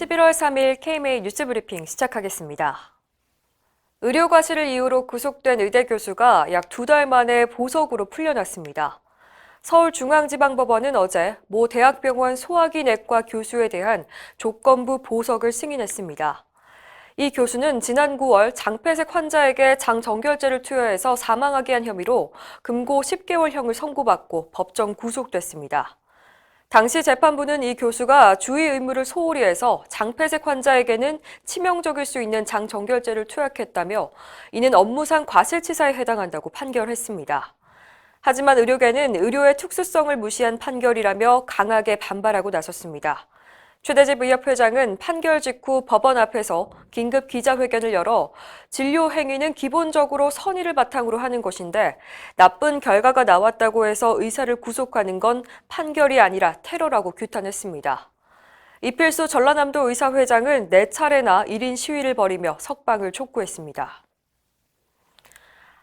11월 3일 KMA 뉴스브리핑 시작하겠습니다. 의료 과실을 이유로 구속된 의대 교수가 약 2달 만에 보석으로 풀려났습니다. 서울중앙지방법원은 어제 모 대학병원 소화기 내과 교수에 대한 조건부 보석을 승인했습니다. 이 교수는 지난 9월 장폐색 환자에게 장정결제를 투여해서 사망하게 한 혐의로 금고 10개월형을 선고받고 법정 구속됐습니다. 당시 재판부는 이 교수가 주의 의무를 소홀히 해서 장폐색 환자에게는 치명적일 수 있는 장정결제를 투약했다며 이는 업무상 과실치사에 해당한다고 판결했습니다. 하지만 의료계는 의료의 특수성을 무시한 판결이라며 강하게 반발하고 나섰습니다. 최대집 의협회장은 판결 직후 법원 앞에서 긴급 기자회견을 열어 진료 행위는 기본적으로 선의를 바탕으로 하는 것인데 나쁜 결과가 나왔다고 해서 의사를 구속하는 건 판결이 아니라 테러라고 규탄했습니다. 이필수 전라남도 의사회장은 4차례나 1인 시위를 벌이며 석방을 촉구했습니다.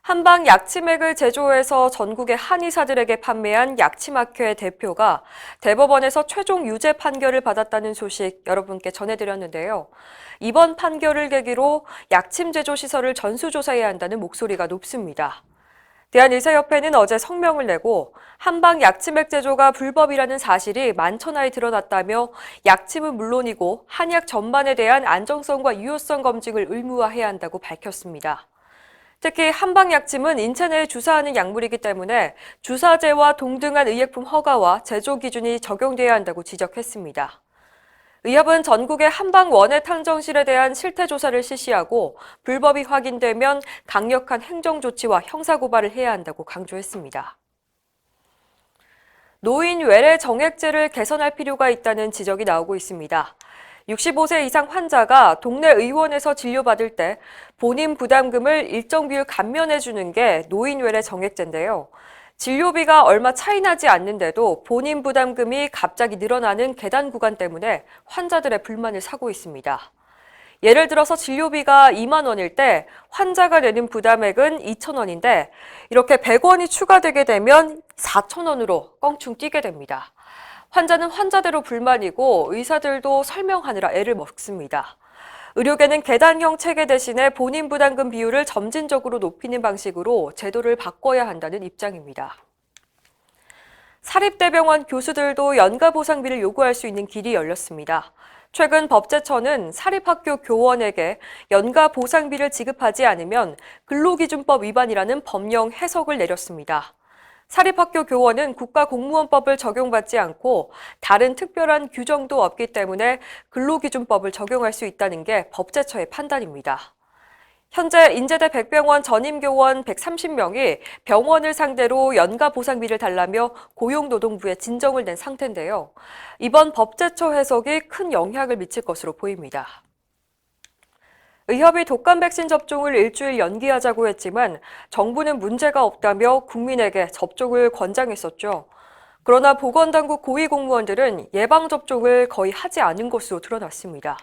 한방 약치맥을 제조해서 전국의 한의사들에게 판매한 약치마켓 대표가 대법원에서 최종 유죄 판결을 받았다는 소식 여러분께 전해드렸는데요. 이번 판결을 계기로 약침 제조 시설을 전수조사해야 한다는 목소리가 높습니다. 대한의사협회는 어제 성명을 내고 한방 약치맥 제조가 불법이라는 사실이 만천하에 드러났다며 약침은 물론이고 한약 전반에 대한 안정성과 유효성 검증을 의무화해야 한다고 밝혔습니다. 특히 한방약침은 인체 내에 주사하는 약물이기 때문에 주사제와 동등한 의약품 허가와 제조 기준이 적용돼야 한다고 지적했습니다. 의협은 전국의 한방 원예 탕정실에 대한 실태 조사를 실시하고 불법이 확인되면 강력한 행정 조치와 형사 고발을 해야 한다고 강조했습니다. 노인 외래 정액제를 개선할 필요가 있다는 지적이 나오고 있습니다. 65세 이상 환자가 동네 의원에서 진료받을 때 본인 부담금을 일정 비율 감면해주는 게 노인 외래 정액제인데요. 진료비가 얼마 차이 나지 않는데도 본인 부담금이 갑자기 늘어나는 계단 구간 때문에 환자들의 불만을 사고 있습니다. 예를 들어서 진료비가 2만 원일 때 환자가 내는 부담액은 2천 원인데 이렇게 100원이 추가되게 되면 4천 원으로 껑충 뛰게 됩니다. 환자는 환자대로 불만이고 의사들도 설명하느라 애를 먹습니다. 의료계는 계단형 체계 대신에 본인 부담금 비율을 점진적으로 높이는 방식으로 제도를 바꿔야 한다는 입장입니다. 사립대병원 교수들도 연가 보상비를 요구할 수 있는 길이 열렸습니다. 최근 법제처는 사립학교 교원에게 연가 보상비를 지급하지 않으면 근로기준법 위반이라는 법령 해석을 내렸습니다. 사립학교 교원은 국가공무원법을 적용받지 않고 다른 특별한 규정도 없기 때문에 근로기준법을 적용할 수 있다는 게 법제처의 판단입니다. 현재 인제대 백병원 전임교원 130명이 병원을 상대로 연가 보상비를 달라며 고용노동부에 진정을 낸 상태인데요. 이번 법제처 해석이 큰 영향을 미칠 것으로 보입니다. 의협이 독감 백신 접종을 일주일 연기하자고 했지만 정부는 문제가 없다며 국민에게 접종을 권장했었죠. 그러나 보건당국 고위공무원들은 예방접종을 거의 하지 않은 것으로 드러났습니다.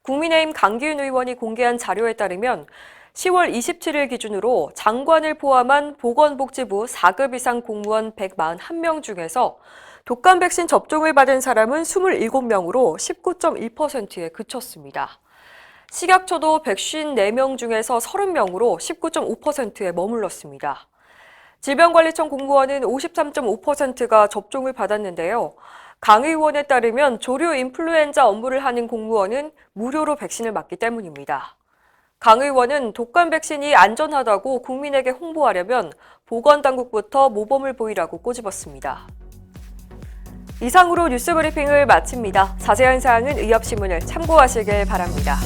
국민의힘 강기훈 의원이 공개한 자료에 따르면 10월 27일 기준으로 장관을 포함한 보건복지부 4급 이상 공무원 141명 중에서 독감 백신 접종을 받은 사람은 27명으로 19.1%에 그쳤습니다. 식약처도 154명 중에서 30명으로 19.5%에 머물렀습니다. 질병관리청 공무원은 53.5%가 접종을 받았는데요. 강 의원에 따르면 조류 인플루엔자 업무를 하는 공무원은 무료로 백신을 맞기 때문입니다. 강 의원은 독감 백신이 안전하다고 국민에게 홍보하려면 보건당국부터 모범을 보이라고 꼬집었습니다. 이상으로 뉴스브리핑을 마칩니다. 자세한 사항은 의협신문을 참고하시길 바랍니다.